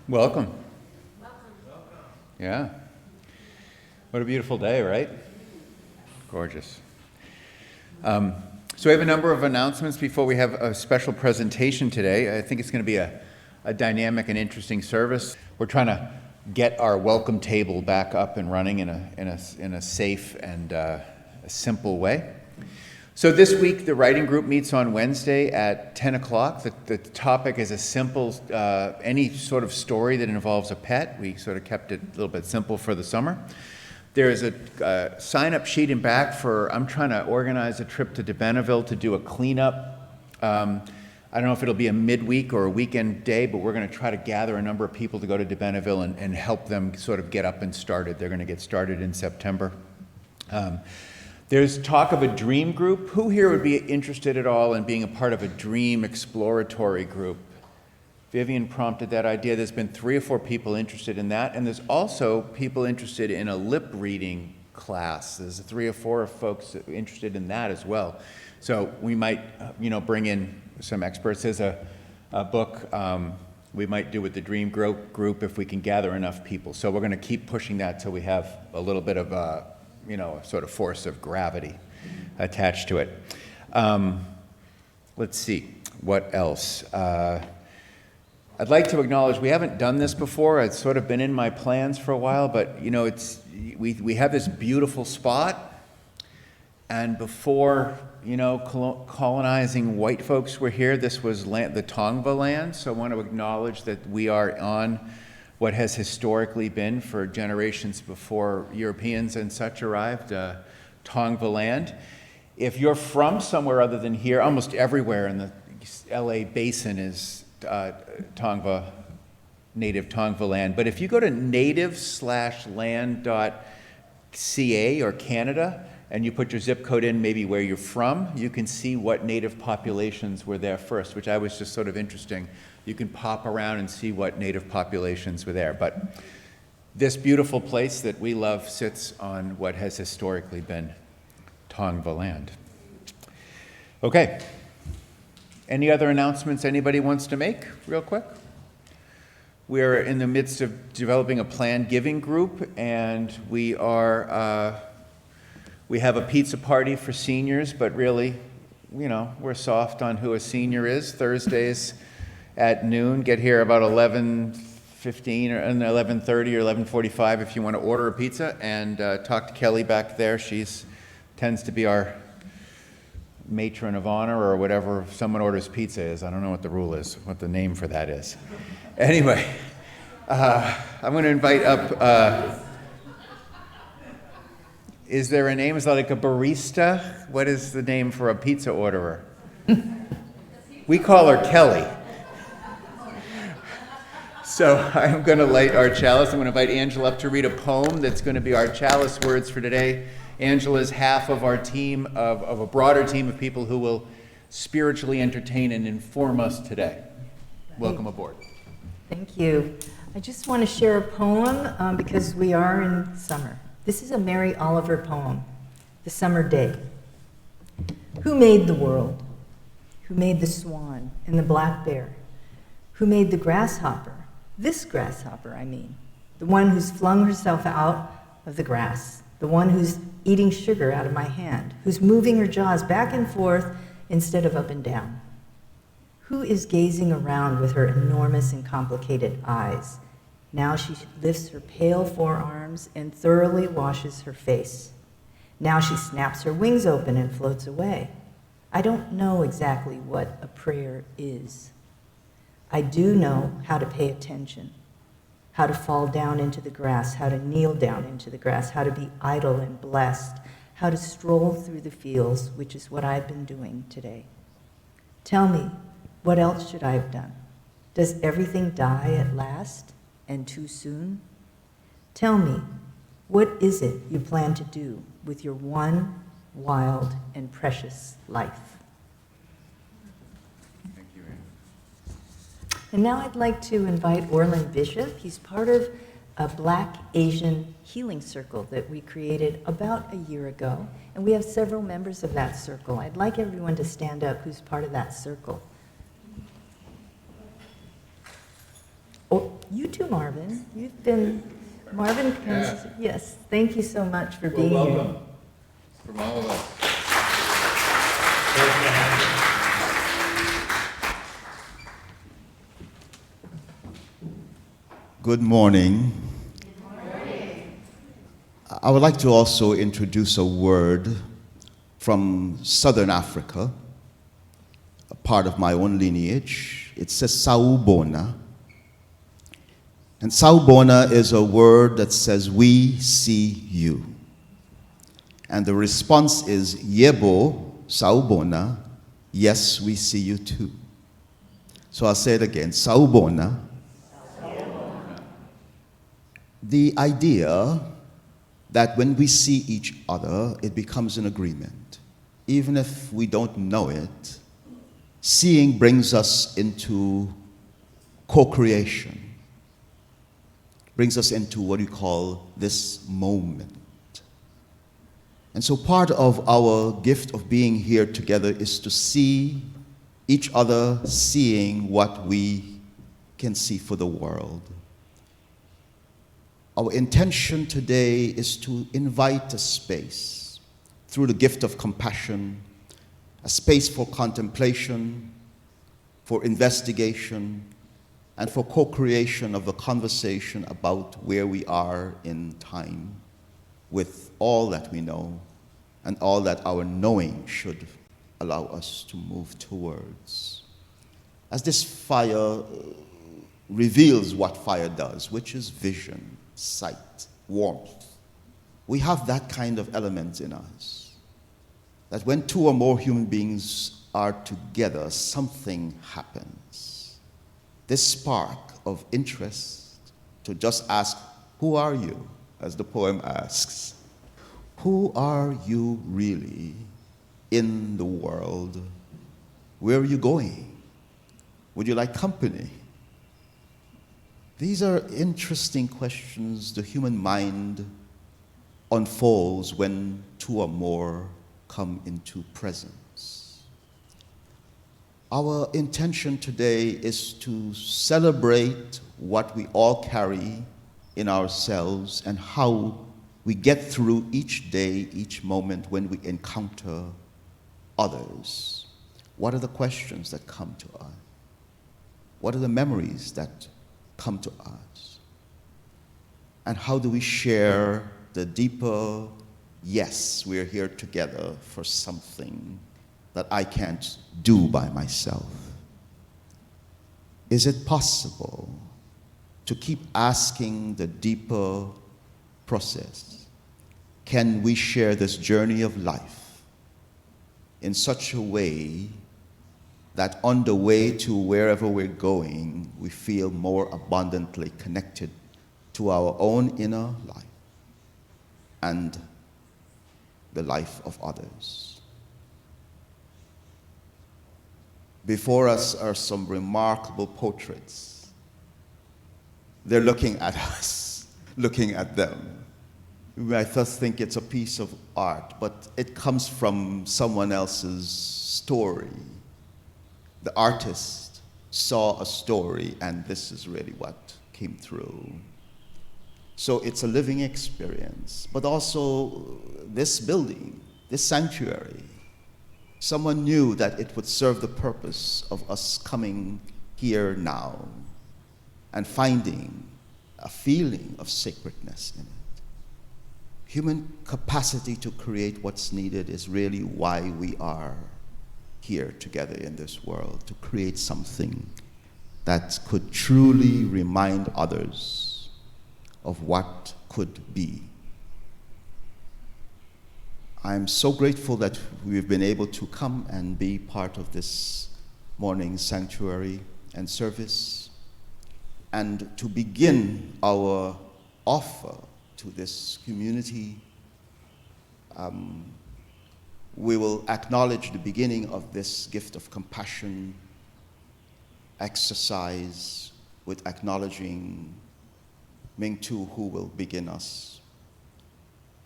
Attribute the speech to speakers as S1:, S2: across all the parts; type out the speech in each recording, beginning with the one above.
S1: Welcome. Yeah. What a beautiful day, right? Gorgeous. So we have a number of announcements before we have a special presentation today. I think it's going to be a dynamic and interesting service. We're trying to get our welcome table back up and running in a safe and a simple way. So this week, the writing group meets on Wednesday at 10 o'clock. The topic is a simple, any sort of story that involves a pet. We sort of kept it a little bit simple for the summer. There's a sign-up sheet in back for, I'm trying to organize a trip to Redondo to do a cleanup. I don't know if it'll be a midweek or a weekend day, but we're going to try to gather a number of people to go to Redondo and help them sort of get up and started. They're going to get started in September. There's talk of a dream group. Who here would be interested at all in being a part of a dream exploratory group? Vivian prompted that idea. There's been 3 or 4 people interested in that, and there's also people interested in a lip reading class. There's 3 or 4 folks interested in that as well. So we might, bring in some experts. There's a book we might do with the dream group if we can gather enough people. So we're going to keep pushing that till we have a little bit of a sort of force of gravity attached to it. Let's see, what else? I'd like to acknowledge we haven't done this before. It's sort of been in my plans for a while, but we have this beautiful spot, and before colonizing white folks were here, this was the Tongva land. So I want to acknowledge that we are on what has historically been for generations before Europeans and such arrived, Tongva land. If you're from somewhere other than here, almost everywhere in the LA basin is native Tongva land. But if you go to native/land.ca or Canada, and you put your zip code in maybe where you're from, you can see what native populations were there first, which I was just sort of interesting. You can pop around and see what native populations were there. But this beautiful place that we love sits on what has historically been Tongva land. Okay. Any other announcements anybody wants to make real quick? We're in the midst of developing a planned giving group, and we have a pizza party for seniors, but really, we're soft on who a senior is. Thursdays at noon. Get here about 11:15 or 11:30 or 11:45 if you want to order a pizza, and talk to Kelly back there. Tends to be our matron of honor, or whatever someone orders pizza is. I don't know what the rule is, what the name for that is. Anyway, I'm going to invite up, is there a name? Is that like a barista? What is the name for a pizza orderer? We call her Kelly. So I'm going to light our chalice. I'm going to invite Angela up to read a poem that's going to be our chalice words for today. Angela is half of our team, of a broader team of people who will spiritually entertain and inform us today. Welcome aboard.
S2: Thank you. I just want to share a poem because we are in summer. This is a Mary Oliver poem, The Summer Day. Who made the world? Who made the swan and the black bear? Who made the grasshopper? This grasshopper, I mean. The one who's flung herself out of the grass. The one who's eating sugar out of my hand. Who's moving her jaws back and forth instead of up and down. Who is gazing around with her enormous and complicated eyes? Now she lifts her pale forearms and thoroughly washes her face. Now she snaps her wings open and floats away. I don't know exactly what a prayer is. I do know how to pay attention, how to fall down into the grass, how to kneel down into the grass, how to be idle and blessed, how to stroll through the fields, which is what I've been doing today. Tell me, what else should I have done? Does everything die at last and too soon? Tell me, what is it you plan to do with your one wild and precious life?
S1: Thank you, Anne.
S2: And now I'd like to invite Orland Bishop. He's part of a Black Asian healing circle that we created about a year ago. And we have several members of that circle. I'd like everyone to stand up who's part of that circle. Oh, you too, Marvin. You've been, Marvin, yes, thank you so much for being here.
S1: Welcome from all of us.
S3: Good morning. I would like to also introduce a word from Southern Africa, a part of my own lineage. It says Sawubona. And Sawubona is a word that says, we see you. And the response is, Yebo, Sawubona, yes, we see you too. So I'll say it again, Sawubona. The idea that when we see each other, it becomes an agreement. Even if we don't know it, seeing brings us into co-creation, brings us into what we call this moment. And so part of our gift of being here together is to see each other seeing what we can see for the world. Our intention today is to invite a space through the gift of compassion, a space for contemplation, for investigation, and for co-creation of a conversation about where we are in time with all that we know and all that our knowing should allow us to move towards. As this fire reveals what fire does, which is vision, sight, warmth. We have that kind of element in us. That when two or more human beings are together, something happens. This spark of interest to just ask, who are you? As the poem asks. Who are you really in the world? Where are you going? Would you like company? These are interesting questions the human mind unfolds when two or more come into presence. Our intention today is to celebrate what we all carry in ourselves and how we get through each day, each moment when we encounter others. What are the questions that come to us? What are the memories that come to us? And how do we share the deeper, yes, we're here together for something that I can't do by myself? Is it possible to keep asking the deeper process? Can we share this journey of life in such a way that on the way to wherever we're going, we feel more abundantly connected to our own inner life and the life of others? Before us are some remarkable portraits. They're looking at us, looking at them. You might thus think it's a piece of art, but it comes from someone else's story. The artist saw a story, and this is really what came through. So it's a living experience, but also this building, this sanctuary, someone knew that it would serve the purpose of us coming here now and finding a feeling of sacredness in it. Human capacity to create what's needed is really why we are here together in this world, to create something that could truly remind others of what could be. I'm so grateful that we've been able to come and be part of this morning's sanctuary and service, and to begin our offer to this community. We will acknowledge the beginning of this gift of compassion exercise with acknowledging Ming Tu, who will begin us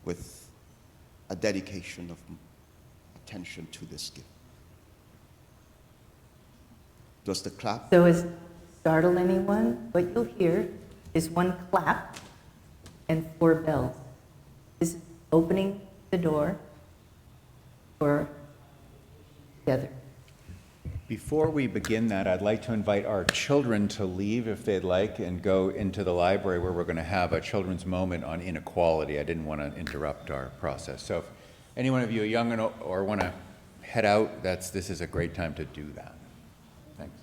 S3: with a dedication of attention to this gift. Does the clap?
S2: So is startle anyone, what you'll hear is one clap and 4 bells. This is opening the door for together.
S1: Before we begin that, I'd like to invite our children to leave if they'd like and go into the library where we're going to have a children's moment on inequality. I didn't want to interrupt our process. So if any one of you are young or want to head out, this is a great time to do that. Thanks.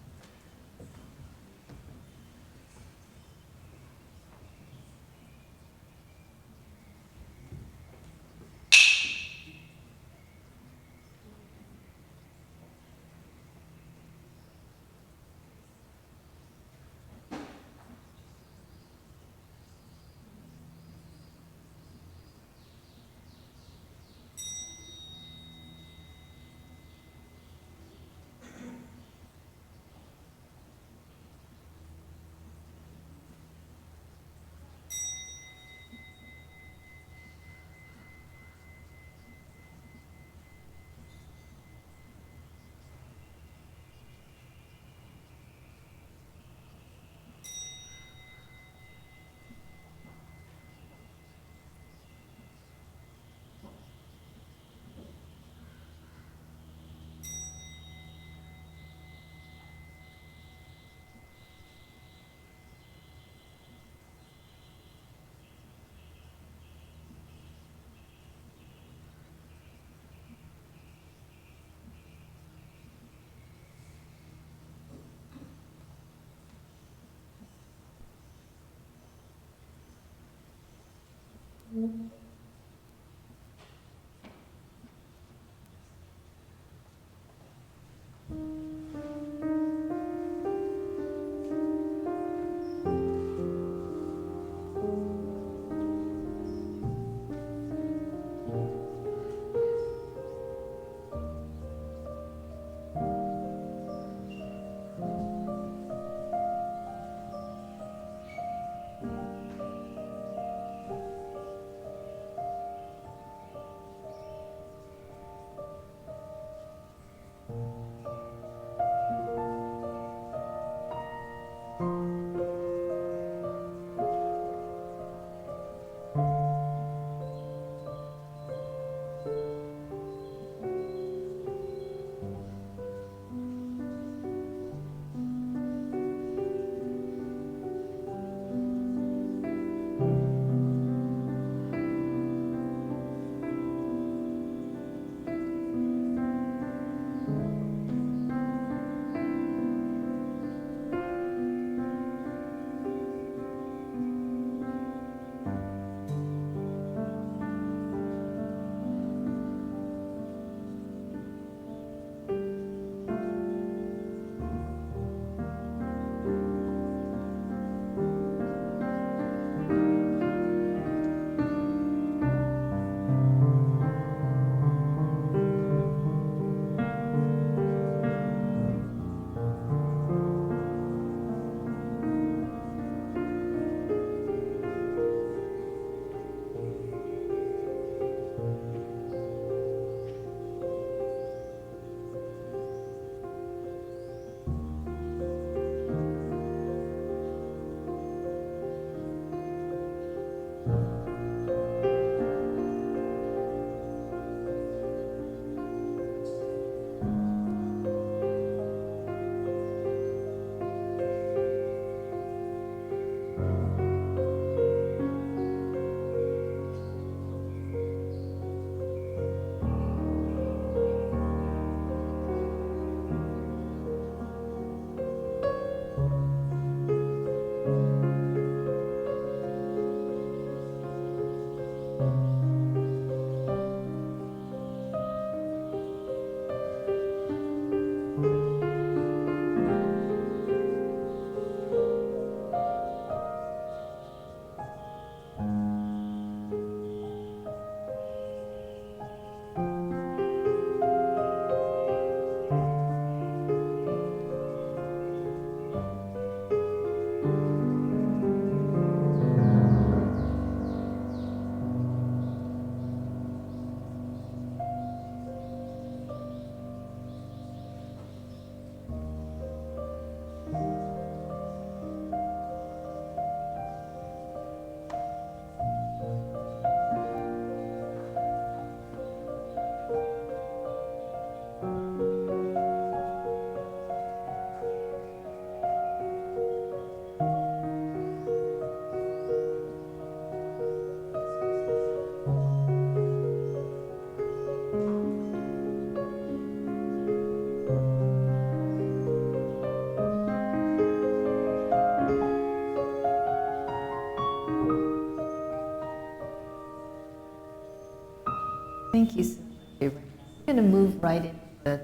S2: piece of paper. We're going to move right into the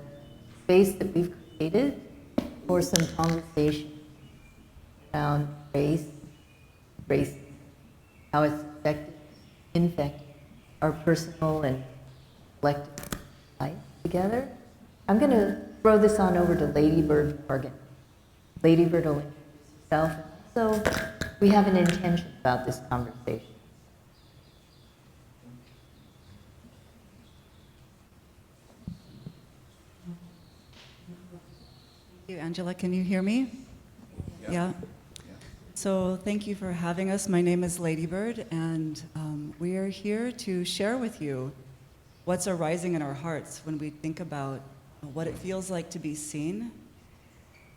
S2: space that we've created for some conversation around race, how it's infected our personal and collective life together. I'm going to throw this on over to Lady Bird Morgan. Lady Bird will introduce herself. So we have an intention about this conversation.
S4: Thank you, Angela. Can you hear me? Yeah. So thank you for having us. My name is Lady Bird, and we are here to share with you what's arising in our hearts when we think about what it feels like to be seen,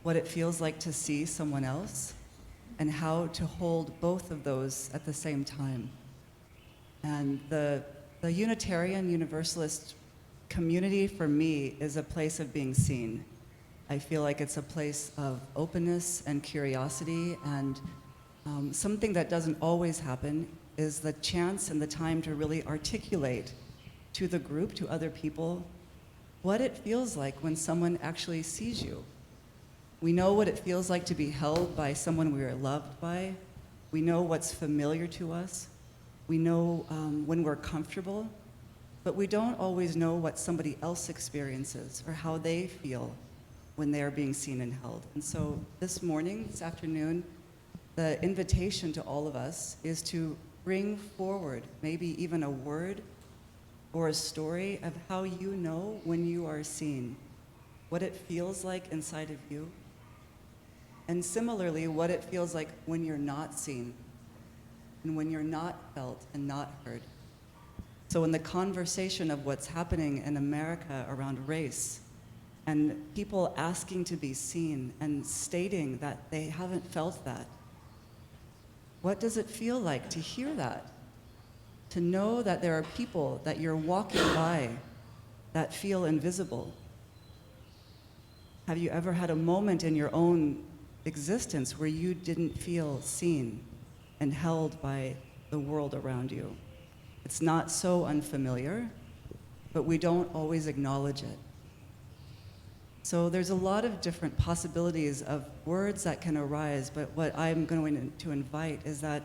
S4: what it feels like to see someone else, and how to hold both of those at the same time. And the Unitarian Universalist community for me is a place of being seen. I feel like it's a place of openness and curiosity, and something that doesn't always happen is the chance and the time to really articulate to the group, to other people, what it feels like when someone actually sees you. We know what it feels like to be held by someone we are loved by. We know what's familiar to us. We know when we're comfortable, but we don't always know what somebody else experiences or how they feel when they are being seen and held. And so this morning, this afternoon, the invitation to all of us is to bring forward maybe even a word or a story of how you know when you are seen, what it feels like inside of you, and similarly, what it feels like when you're not seen and when you're not felt and not heard. So in the conversation of what's happening in America around race, and people asking to be seen and stating that they haven't felt that, what does it feel like to hear that? To know that there are people that you're walking by that feel invisible? Have you ever had a moment in your own existence where you didn't feel seen and held by the world around you? It's not so unfamiliar, but we don't always acknowledge it. So there's a lot of different possibilities of words that can arise, but what I'm going to invite is that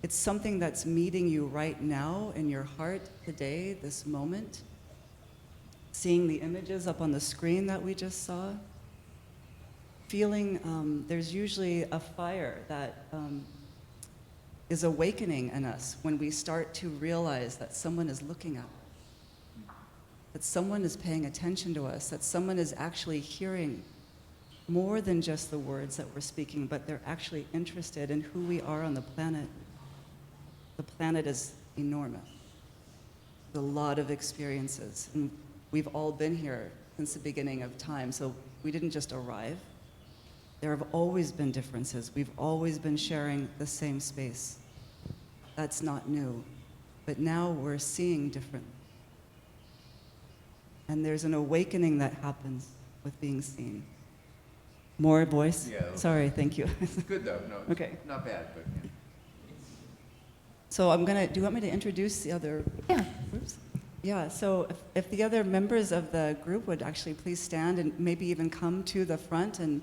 S4: it's something that's meeting you right now in your heart today, this moment. Seeing the images up on the screen that we just saw. Feeling there's usually a fire that is awakening in us when we start to realize that someone is looking at us, that someone is paying attention to us, that someone is actually hearing more than just the words that we're speaking, but they're actually interested in who we are on the planet. The planet is enormous. There's a lot of experiences, and we've all been here since the beginning of time, so we didn't just arrive. There have always been differences. We've always been sharing the same space. That's not new, but now we're seeing different. And there's an awakening that happens with being seen. More voice?
S1: Yeah.
S4: Sorry, thank you.
S1: It's good though, no,
S4: Okay.
S1: not bad, but yeah.
S4: So do you want me to introduce the other groups? Yeah, so if the other members of the group would actually please stand and maybe even come to the front and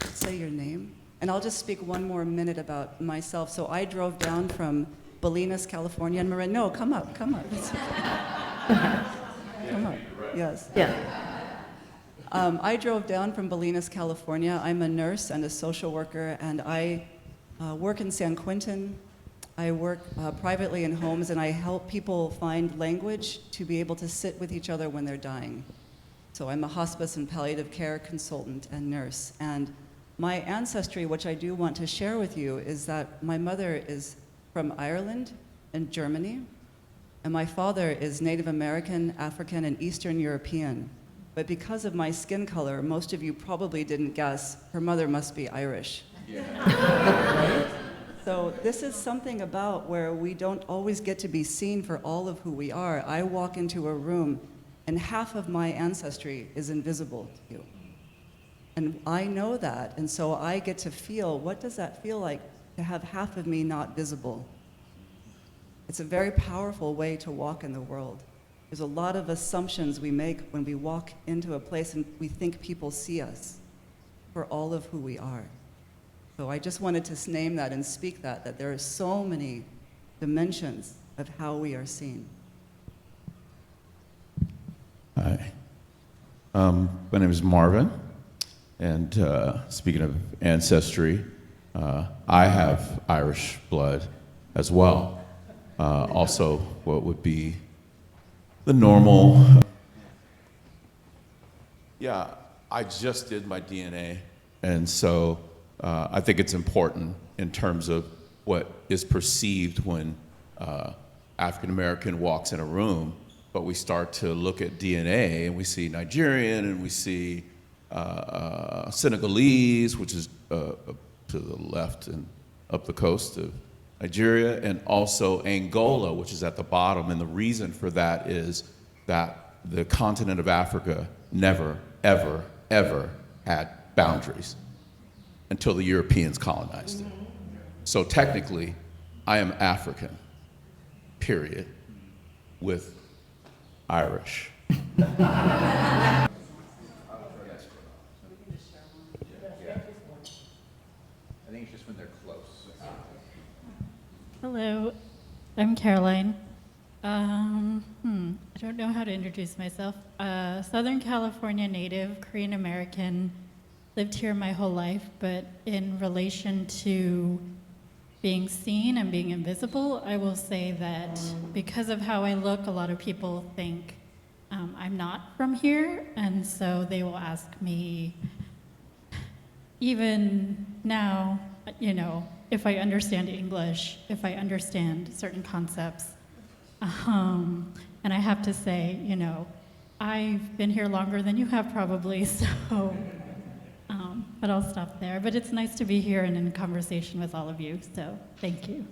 S4: say your name. And I'll just speak one more minute about myself. So I drove down from Bolinas, California, and Marin, no, come up. It's okay. Come up, yes.
S2: Yeah.
S4: I drove down from Bolinas, California. I'm a nurse and a social worker, and I work in San Quentin. I work privately in homes, and I help people find language to be able to sit with each other when they're dying. So I'm a hospice and palliative care consultant and nurse. And my ancestry, which I do want to share with you, is that my mother is from Ireland and Germany, and my father is Native American, African, and Eastern European. But because of my skin color, most of you probably didn't guess, her mother must be Irish. Yeah. So this is something about where we don't always get to be seen for all of who we are. I walk into a room and half of my ancestry is invisible to you. And I know that, and so I get to feel, what does that feel like to have half of me not visible? It's a very powerful way to walk in the world. There's a lot of assumptions we make when we walk into a place and we think people see us for all of who we are. So I just wanted to name that and speak that there are so many dimensions of how we are seen.
S5: Hi. My name is Marvin, and speaking of ancestry, I have Irish blood as well. Also, what would be the normal. Yeah, I just did my DNA, and so I think it's important in terms of what is perceived when African American walks in a room, but we start to look at DNA and we see Nigerian and we see Senegalese, which is to the left and up the coast of Nigeria, and also Angola, which is at the bottom. And the reason for that is that the continent of Africa never, ever, ever had boundaries until the Europeans colonized it. So technically, I am African, period, with Irish.
S1: I think it's just when they're close.
S6: Hello, I'm Caroline. I don't know how to introduce myself. Southern California native, Korean American, lived here my whole life, but in relation to being seen and being invisible, I will say that because of how I look, a lot of people think I'm not from here, and so they will ask me, even now, you know, if I understand English, if I understand certain concepts. And I have to say, you know, I've been here longer than you have probably, so, but I'll stop there. But it's nice to be here and in conversation with all of you, so thank you.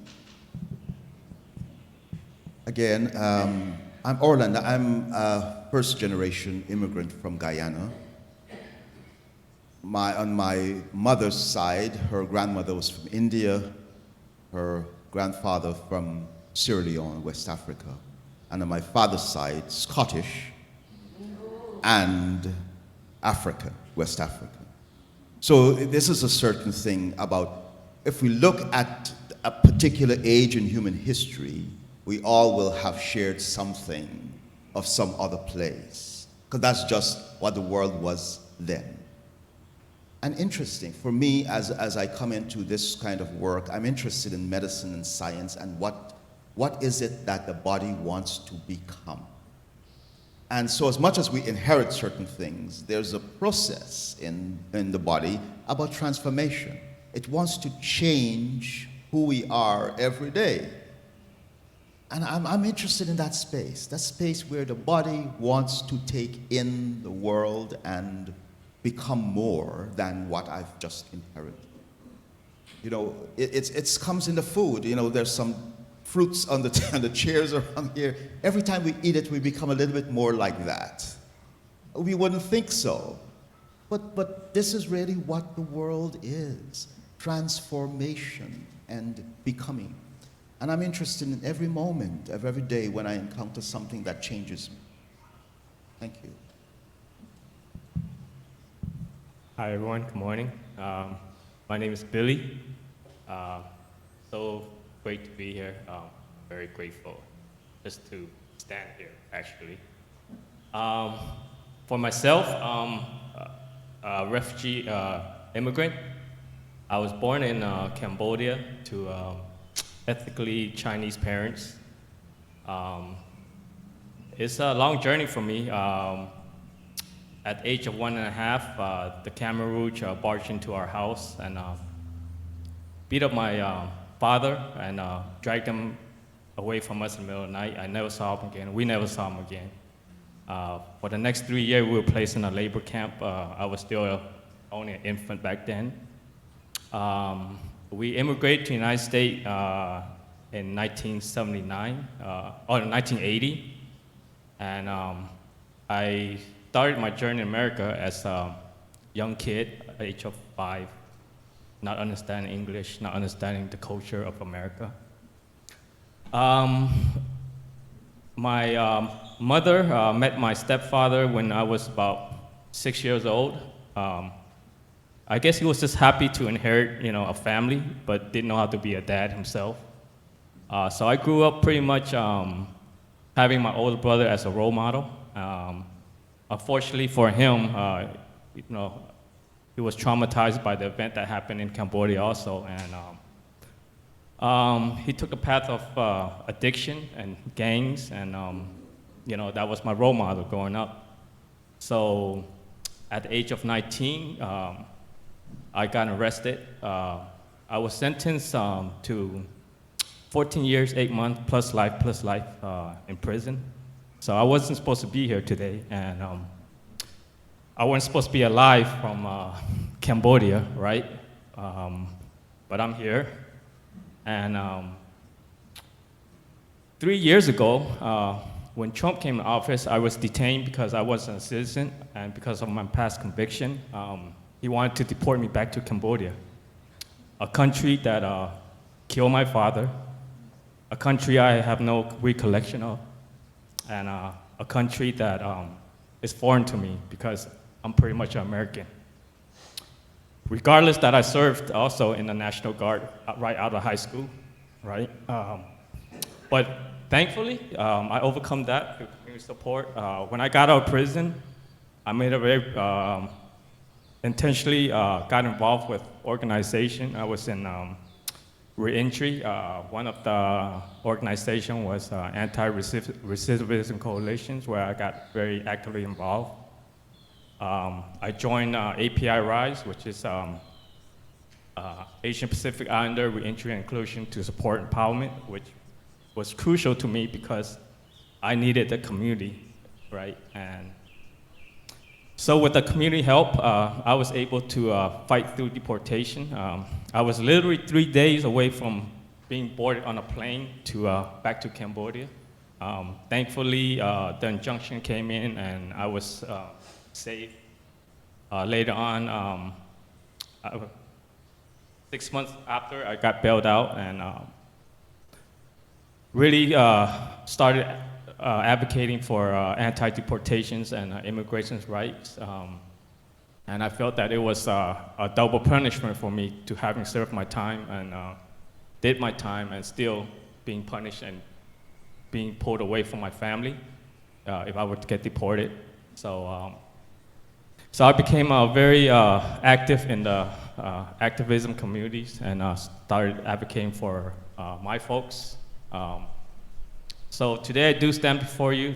S3: Again, I'm Orlando. I'm a first-generation immigrant from Guyana. On my mother's side, her grandmother was from India, her grandfather from Sierra Leone, West Africa. And on my father's side, Scottish and African, West African. So this is a certain thing about, if we look at a particular age in human history, we all will have shared something of some other place, because that's just what the world was then. And interesting, for me, as I come into this kind of work, I'm interested in medicine and science and what is it that the body wants to become. And so as much as we inherit certain things, there's a process in the body about transformation. It wants to change who we are every day. And I'm interested in that space where the body wants to take in the world and become more than what I've just inherited. You know, it comes in the food. You know, there's some fruits on the chairs around here. Every time we eat it, we become a little bit more like that. We wouldn't think so. But this is really what the world is, transformation and becoming. And I'm interested in every moment of every day when I encounter something that changes me. Thank you.
S7: Hi everyone, good morning. My name is Billy. So great to be here. Very grateful just to stand here, actually. For myself, a refugee immigrant. I was born in Cambodia to ethnically Chinese parents. It's a long journey for me. At the age of 1.5, the Khmer Rouge barged into our house and beat up my father and dragged him away from us in the middle of the night. I never saw him again. We never saw him again. For the next 3 years, we were placed in a labor camp. I was still only an infant back then. We immigrated to the United States in 1979, or 1980. And I started my journey in America as a young kid, at the age of 5, not understanding English, not understanding the culture of America. my mother met my stepfather when I was about 6 years old. I guess he was just happy to inherit, a family, but didn't know how to be a dad himself. So I grew up pretty much having my older brother as a role model. Unfortunately for him, he was traumatized by the event that happened in Cambodia also, and he took a path of addiction and gangs, and that was my role model growing up. So at the age of 19, I got arrested. I was sentenced to 14 years, 8 months, plus life in prison. So I wasn't supposed to be here today, and I wasn't supposed to be alive from Cambodia, right? But I'm here. And 3 years ago, when Trump came to office, I was detained because I wasn't a citizen and because of my past conviction. He wanted to deport me back to Cambodia, a country that killed my father, a country I have no recollection of, and a country that is foreign to me because I'm pretty much an American. Regardless that I served also in the National Guard right out of high school, right? But thankfully, I overcome that through community support. When I got out of prison, I made a very intentionally got involved with organization. I was in reentry. One of the organization was anti-recidivism coalitions, where I got very actively involved. I joined API RISE, which is Asian Pacific Islander Reentry and Inclusion to Support Empowerment, which was crucial to me because I needed the community, right? And so with the community help, I was able to fight through deportation. I was literally 3 days away from being boarded on a plane to back to Cambodia. Thankfully, the injunction came in and I was saved. Later on, 6 months after, I got bailed out and really started advocating for anti-deportations and immigration rights. And I felt that it was a double punishment for me to having served my time and did my time and still being punished and being pulled away from my family if I were to get deported. So I became very active in the activism communities and started advocating for my folks. So today I do stand before you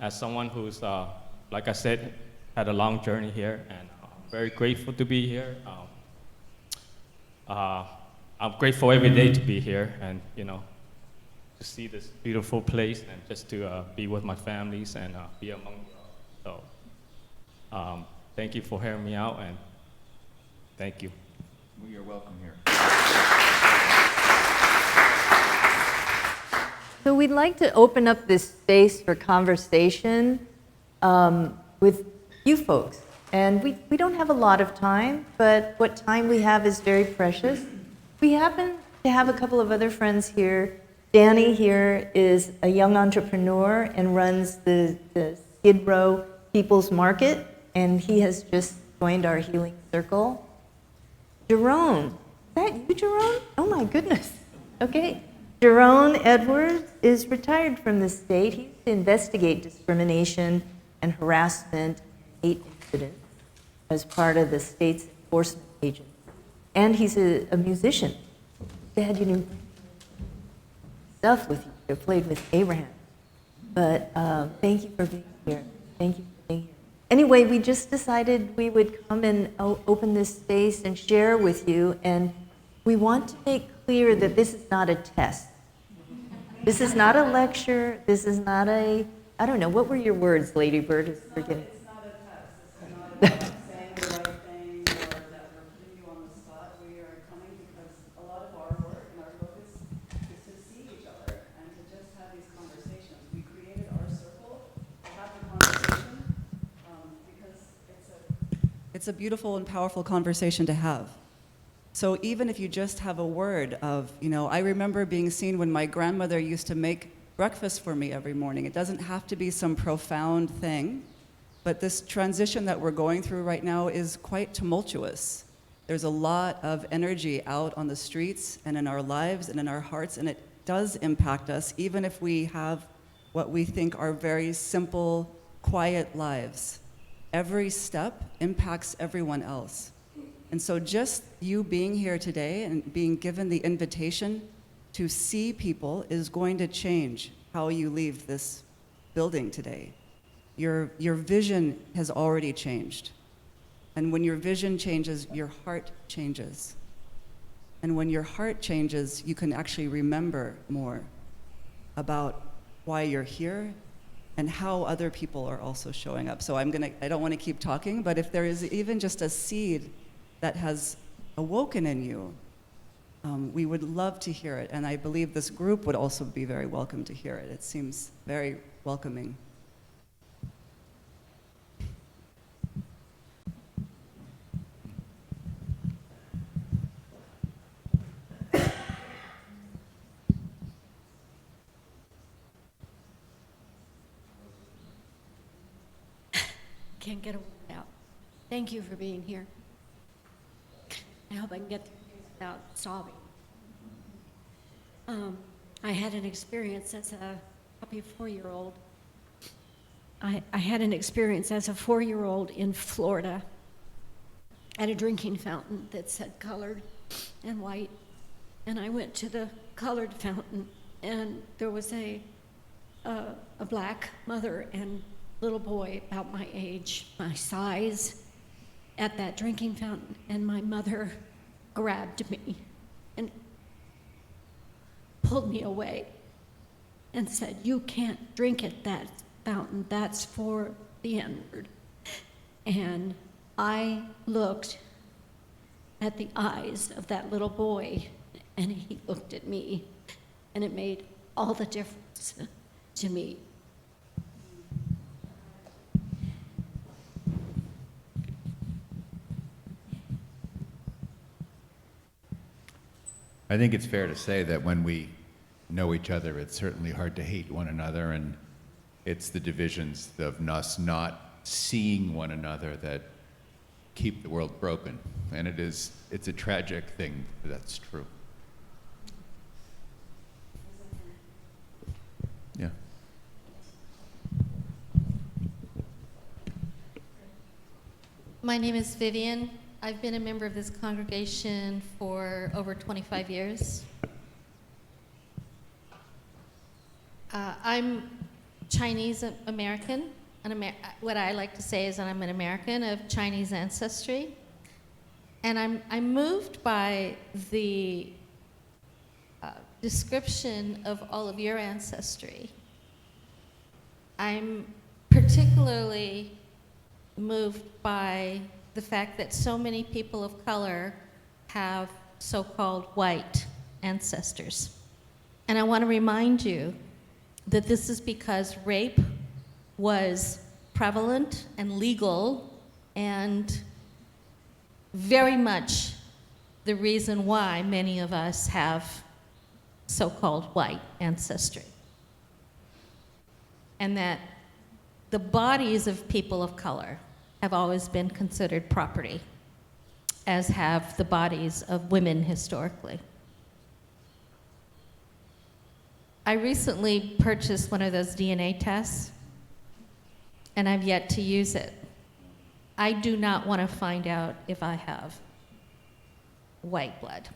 S7: as someone who's, like I said, had a long journey here, and I'm very grateful to be here. I'm grateful every day to be here and, to see this beautiful place and just to be with my families and be among you all. So thank you for hearing me out, and thank you.
S1: Well, you're welcome here.
S2: So we'd like to open up this space for conversation with you folks. And we don't have a lot of time, but what time we have is very precious. We happen to have a couple of other friends here. Danny here is a young entrepreneur and runs the Skid Row People's Market, and he has just joined our healing circle. Jerome, is that you, Jerome? Oh my goodness. Okay. Jerome Edwards is retired from the state. He used to investigate discrimination and harassment, hate incidents as part of the state's enforcement agency. And he's a musician. Dad, you knew stuff with you. You played with Abraham. But thank you for being here. Thank you for being here. Anyway, we just decided we would come and open this space and share with you. And we want to make clear that this is not a test. This is not a lecture. This is not a, I don't know, what were your words, Lady Bird?
S4: It's not a test. It's not saying the right thing or that we're putting you on the spot. We are coming because a lot of our work and our focus is to see each other and to just have these conversations. We created our circle to have the conversation because it's a beautiful and powerful conversation to have. So even if you just have a word of, I remember being seen when my grandmother used to make breakfast for me every morning. It doesn't have to be some profound thing, but this transition that we're going through right now is quite tumultuous. There's a lot of energy out on the streets and in our lives and in our hearts, and it does impact us, even if we have what we think are very simple, quiet lives. Every step impacts everyone else. And so just you being here today and being given the invitation to see people is going to change how you leave this building today. Your vision has already changed. And when your vision changes, your heart changes. And when your heart changes, you can actually remember more about why you're here and how other people are also showing up. So I don't want to keep talking, but if there is even just a seed that has awoken in you, we would love to hear it. And I believe this group would also be very welcome to hear it. It seems very welcoming.
S8: Can't get a word out. Thank you for being here. I hope I can get through this without sobbing. I had an experience as a probably 4-year-old. I had an experience as a 4-year-old in Florida at a drinking fountain that said colored and white. And I went to the colored fountain, and there was a black mother and little boy about my age, my size, at that drinking fountain, and my mother grabbed me and pulled me away and said, "You can't drink at that fountain, that's for the N-word." And I looked at the eyes of that little boy, and he looked at me, and it made all the difference to me.
S1: I think it's fair to say that when we know each other, it's certainly hard to hate one another, and it's the divisions of us not seeing one another that keep the world broken. And it's a tragic thing, but that's true. Yeah.
S9: My name is Vivian. I've been a member of this congregation for over 25 years. I'm Chinese American. What I like to say is that I'm an American of Chinese ancestry. And I'm moved by the description of all of your ancestry. I'm particularly moved by the fact that so many people of color have so-called white ancestors. And I want to remind you that this is because rape was prevalent and legal and very much the reason why many of us have so-called white ancestry. And that the bodies of people of color have always been considered property, as have the bodies of women historically. I recently purchased one of those DNA tests, and I've yet to use it. I do not want to find out if I have white blood,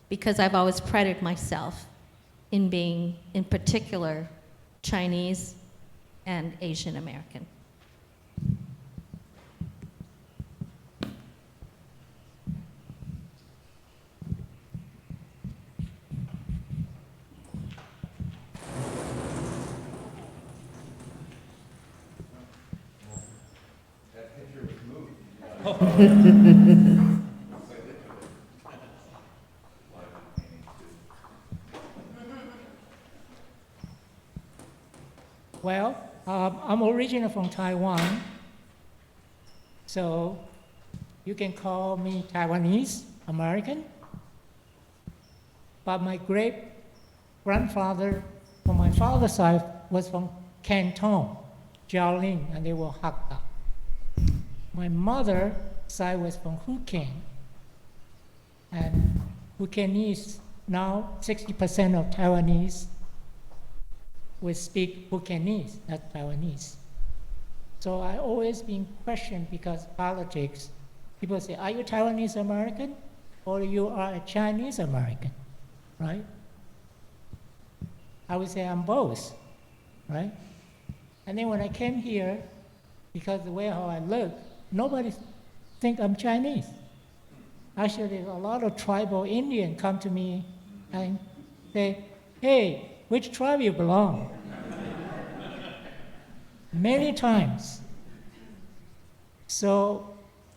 S9: because I've always prided myself in being, in particular, Chinese and Asian American.
S10: Well, I'm originally from Taiwan, so you can call me Taiwanese American. But my great grandfather from my father's side was from Canton, Jiaoling, and they were Hakka. My mother's side was from Hokkien, and Hokkien now 60% of Taiwanese will speak Hokkien, not Taiwanese. So I always been questioned because politics, people say, are you Taiwanese American or you are a Chinese American, right? I would say I'm both, right? And then when I came here, because the way how I look, nobody think I'm Chinese. Actually, a lot of tribal Indian come to me and say, hey, which tribe you belong? Many times. So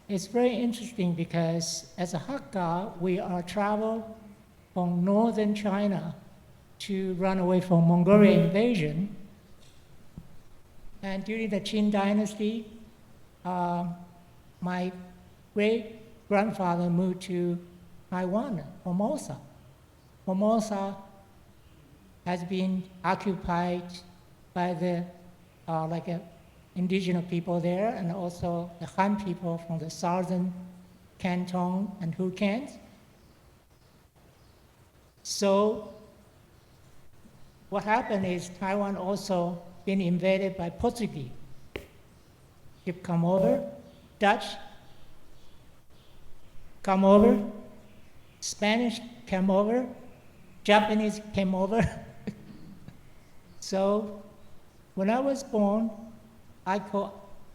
S10: it's very interesting because as a Hakka, we are travel from northern China to run away from Mongolian invasion. And during the Qin dynasty, my great-grandfather moved to Taiwan, Formosa. Formosa has been occupied by the indigenous people there, and also the Han people from the southern Canton and Hokkien. So what happened is Taiwan also been invaded by Portuguese. Ship come over, Dutch come over, Spanish came over, Japanese came over. So when I was born,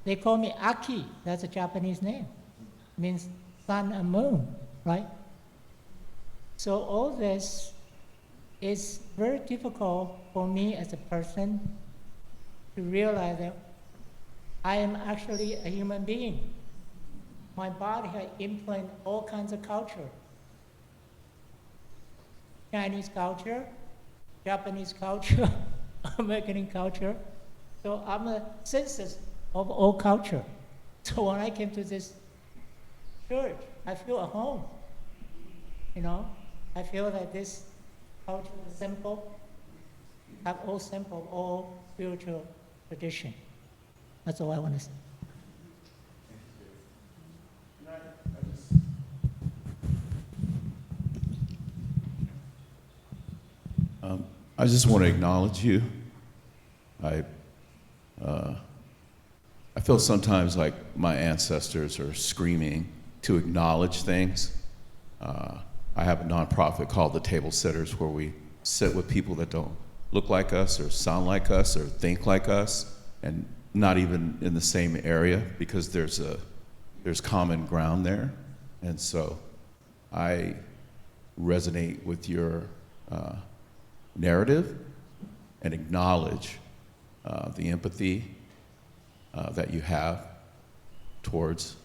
S10: they call me Aki, that's a Japanese name. It means sun and moon, right? So all this is very difficult for me as a person to realize that I am actually a human being. My body has implanted all kinds of culture. Chinese culture, Japanese culture, American culture. So I'm a synthesis of all culture. So when I came to this church, I feel at home. You know, I feel that this culture is simple, have all simple, all spiritual tradition. That's all I want to say.
S5: I just want to acknowledge you. I feel sometimes like my ancestors are screaming to acknowledge things. I have a nonprofit called the Table Sitters, where we sit with people that don't look like us or sound like us or think like us, and not even in the same area, because there's common ground there. And so I resonate with your narrative and acknowledge the empathy that you have towards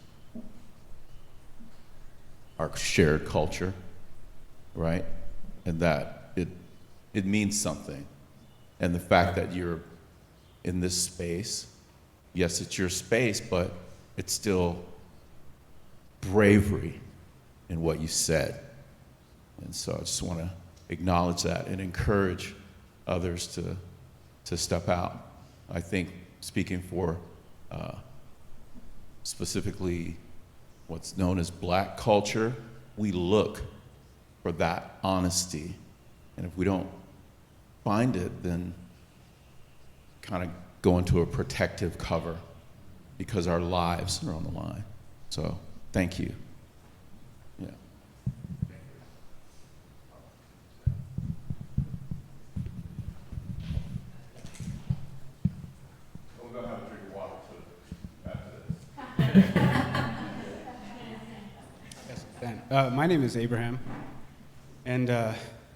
S5: our shared culture, right? And that it means something. And the fact that you're in this space, yes, it's your space, but it's still bravery in what you said. And so I just want to acknowledge that and encourage others to step out. I think, speaking for specifically what's known as Black culture, we look for that honesty. And if we don't find it, then kind of go into a protective cover because our lives are on the line. So thank you. Yeah. We'll go have a drink of water after this.
S11: Yes, Ben. My name is Abraham, and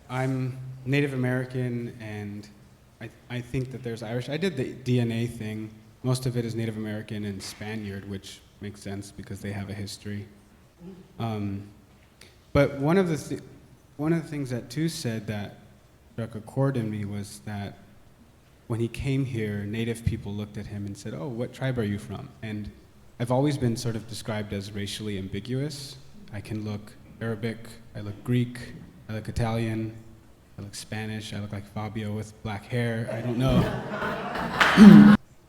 S11: I'm Native American, and I think that there's Irish. I did the DNA thing. Most of it is Native American and Spaniard, which makes sense because they have a history. But one of the things that Tu said that struck a chord in me was that when he came here, Native people looked at him and said, "Oh, what tribe are you from?" And I've always been sort of described as racially ambiguous. I can look Arabic, I look Greek, I look Italian, I look Spanish. I look like Fabio with black hair. I don't know.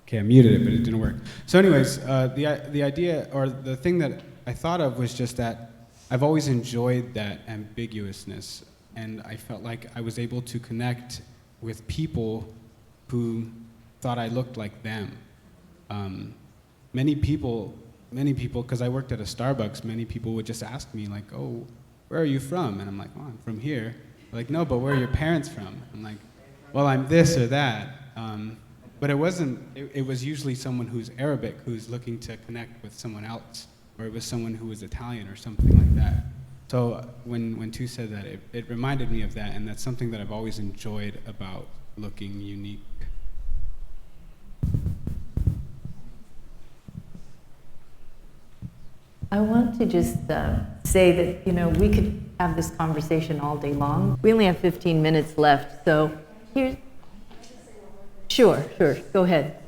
S11: Okay, I muted it, but it didn't work. So anyways, the idea, or the thing that I thought of was just that I've always enjoyed that ambiguousness, and I felt like I was able to connect with people who thought I looked like them. Many people, because I worked at a Starbucks, many people would just ask me like, oh, where are you from? And I'm like, oh, I'm from here. They're like, no, but where are your parents from? I'm like, well, I'm this or that. But it wasn't, it was usually someone who's Arabic who's looking to connect with someone else, or it was someone who was Italian or something like that. So when Tu said that, it reminded me of that, and that's something that I've always enjoyed about looking unique.
S2: I want to just say that, you know, we could have this conversation all day long. We only have 15 minutes left, so here's... Sure, go ahead.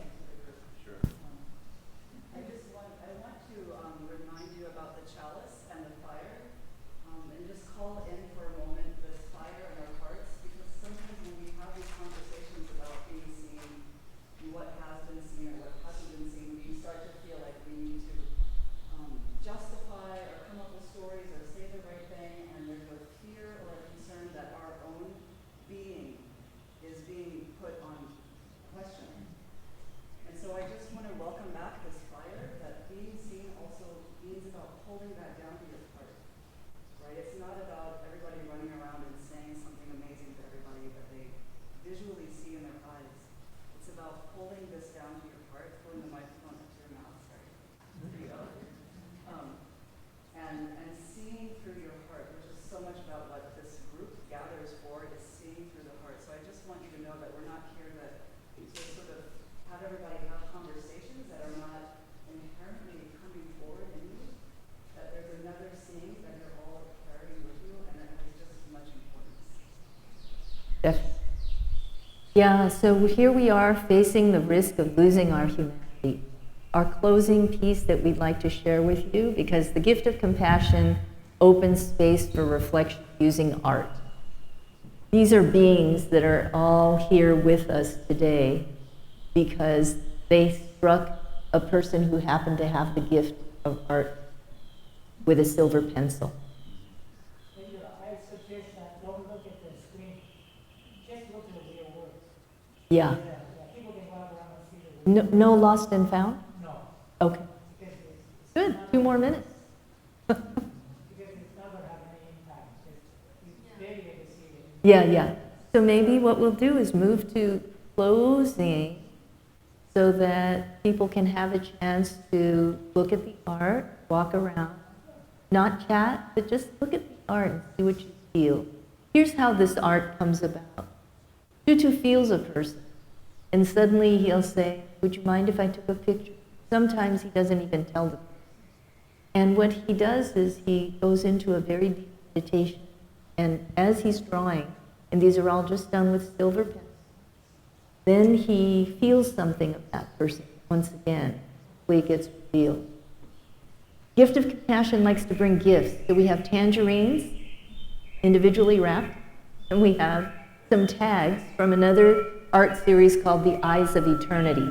S4: I want to remind you about the chalice and the fire, and just call in for a moment this fire in our hearts, because sometimes when we have these conversations about being seen, and what has been seen or what hasn't been seen, we start to feel like we need to justify or come up with stories or say the right thing, and there's a fear or a concern that our own being is being put on question. And so I just want to welcome back this fire, that being seen also means about holding that down to your heart, right? It's not about everybody running around and saying something amazing to everybody that they visually see in their eyes. It's about holding this down to your heart, pulling the microphone up to your mouth, sorry. There you go. And seeing through your heart, which is so much about what this group gathers for, is seeing through the heart. So I just want you to know that we're not here to sort of have everybody have conversations that are not inherently coming forward in you, that there's another seeing that you're all carrying with you, and that has just as much importance.
S2: Yeah, so here we are facing the risk of losing our humanity. Our closing piece that we'd like to share with you, because the gift of compassion opens space for reflection using art. These are beings that are all here with us today because they struck a person who happened to have the gift of art with a silver pencil.
S10: I suggest that don't look at the screen, just look at the real words.
S2: Yeah.
S10: People can walk around and see the real
S2: No lost and found?
S10: No.
S2: Okay.
S10: Because
S2: Good. 2 more minutes.
S10: it's not going to have any impact. It's very good to see it.
S2: Yeah. So maybe what we'll do is move to closing so that people can have a chance to look at the art, walk around, not chat, but just look at the art and see what you feel. Here's how this art comes about. Tutu feels a person, and suddenly he'll say, would you mind if I took a picture? Sometimes he doesn't even tell them. And what he does is he goes into a very deep meditation, and as he's drawing, and these are all just done with silver pens, then he feels something of that person once again, the way it gets revealed. Gift of compassion likes to bring gifts. So we have tangerines, individually wrapped, and we have some tags from another art series called The Eyes of Eternity.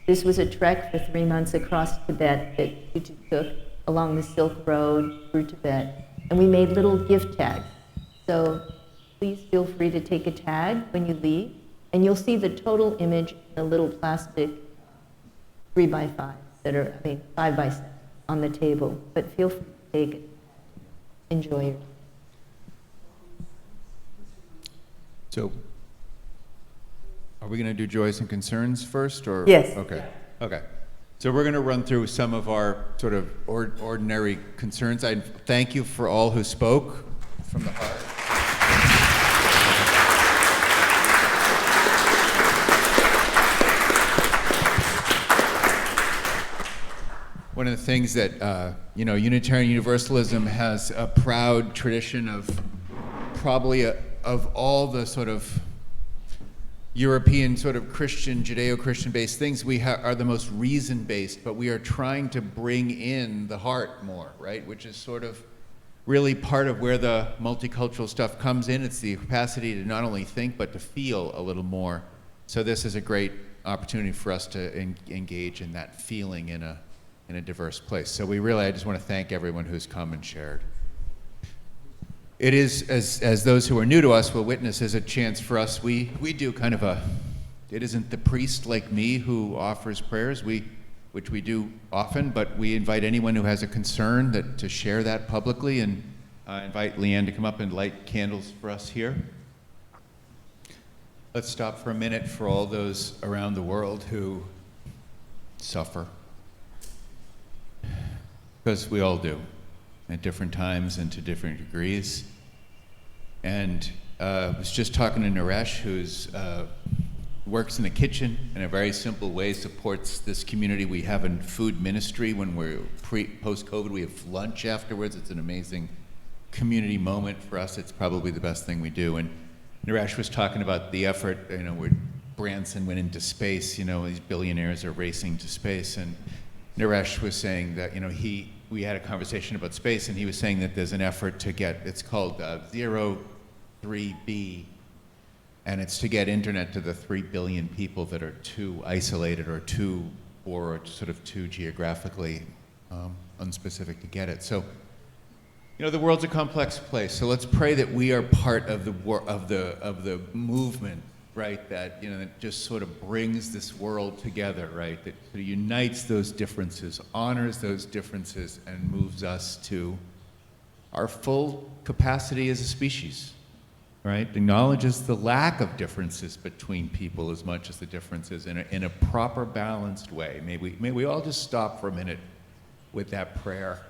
S2: This was a trek for 3 months across Tibet that Tutu took along the Silk Road through Tibet, and we made little gift tags. So please feel free to take a tag when you leave, and you'll see the total image in the little plastic 3x5 5x7 on the table, but feel free to take it. Enjoy it.
S1: So, are we going to do joys and concerns first, or?
S2: Yes.
S1: Okay. So we're going to run through some of our sort of ordinary concerns. I thank you for all who spoke from the heart. One of the things that, Unitarian Universalism has a proud tradition of probably of all the sort of European sort of Christian, Judeo-Christian based things, we are the most reason-based, but we are trying to bring in the heart more, right? Which is sort of really part of where the multicultural stuff comes in. It's the capacity to not only think, but to feel a little more. So this is a great opportunity for us to engage in that feeling in a diverse place. So I just want to thank everyone who's come and shared. It is, as those who are new to us will witness, is a chance for us. We do kind of it isn't the priest like me who offers prayers, which we do often, but we invite anyone who has a concern to share that publicly, and invite Leanne to come up and light candles for us here. Let's stop for a minute for all those around the world who suffer, because we all do, at different times and to different degrees. And I was just talking to Naresh, who's works in the kitchen in a very simple way, supports this community. We have a food ministry. When we're post-COVID, we have lunch afterwards. It's an amazing community moment for us. It's probably the best thing we do. And Naresh was talking about the effort, where Branson went into space, these billionaires are racing to space. And Naresh was saying that, we had a conversation about space, and he was saying that there's an effort to get, it's called 03B, and it's to get internet to the 3 billion people that are too isolated or sort of too geographically unspecific to get it. So, the world's a complex place. So let's pray that we are part of the movement, right? That that just sort of brings this world together, right? That sort of unites those differences, honors those differences, and moves us to our full capacity as a species. Right? Acknowledges the lack of differences between people as much as the differences in a proper, balanced way. May we all just stop for a minute with that prayer,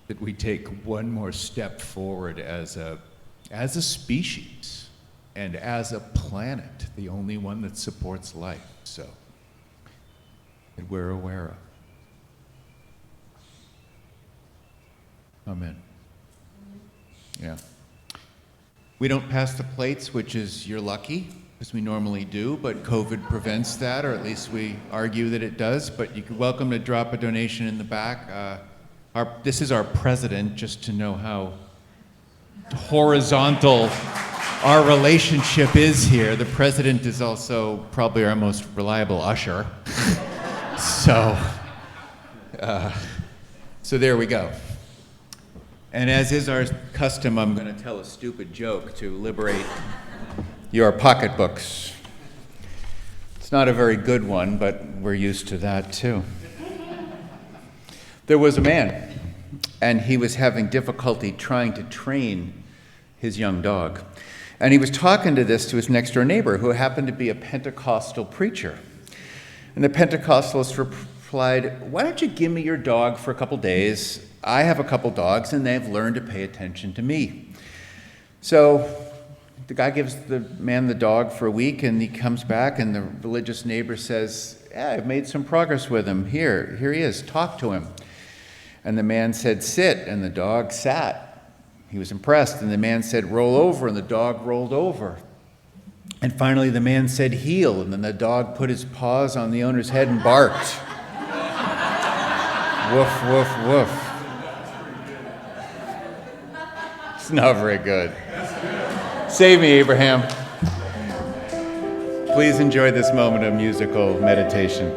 S1: that we take one more step forward as a species and as a planet, the only one that supports life. So that we're aware of. Amen. Yeah. We don't pass the plates, which is you're lucky, because we normally do, but COVID prevents that, or at least we argue that it does. But you're welcome to drop a donation in the back. This is our president, just to know how horizontal our relationship is here. The president is also probably our most reliable usher. So there we go. And as is our custom, I'm going to tell a stupid joke to liberate your pocketbooks. It's not a very good one, but we're used to that too. There was a man, and he was having difficulty trying to train his young dog. And he was talking to his next door neighbor, who happened to be a Pentecostal preacher. And the Pentecostalist replied, "Why don't you give me your dog for a couple days? I have a couple dogs, and they've learned to pay attention to me." So the guy gives the man the dog for a week, and he comes back, and the religious neighbor says, "Yeah, I've made some progress with him. Here he is. Talk to him." And the man said, "Sit," and the dog sat. He was impressed, and the man said, "Roll over," and the dog rolled over. And finally the man said, "Heel," and then the dog put his paws on the owner's head and barked. Woof, woof, woof. It's not very good. Save me, Abraham. Please enjoy this moment of musical meditation.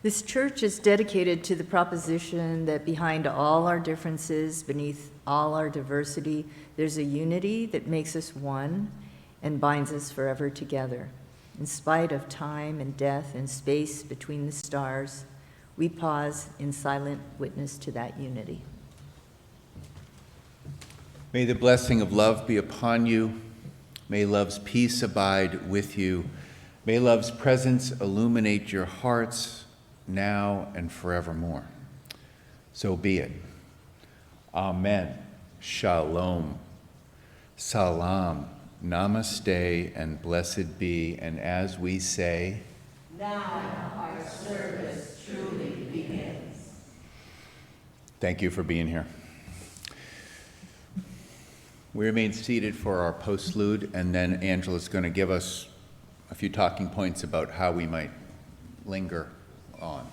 S2: This church is dedicated to the proposition that behind all our differences, beneath all our diversity, there's a unity that makes us one and binds us forever together. In spite of time and death and space between the stars, we pause in silent witness to that unity.
S1: May the blessing of love be upon you. May love's peace abide with you. May love's presence illuminate your hearts now and forevermore. So be it. Amen. Shalom. Salam. Namaste and blessed be. And as we say, now our service truly begins. Thank you for being here. We remain seated for our postlude, and then Angela's going to give us a few talking points about how we might linger on.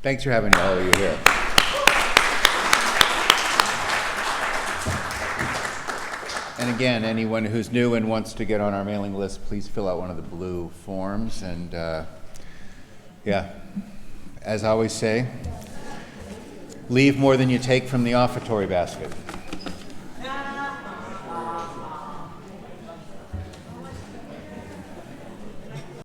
S1: Thanks for having all of you here. And again, anyone who's new and wants to get on our mailing list, please fill out one of the blue forms. And yeah, as I always say, leave more than you take from the offertory basket.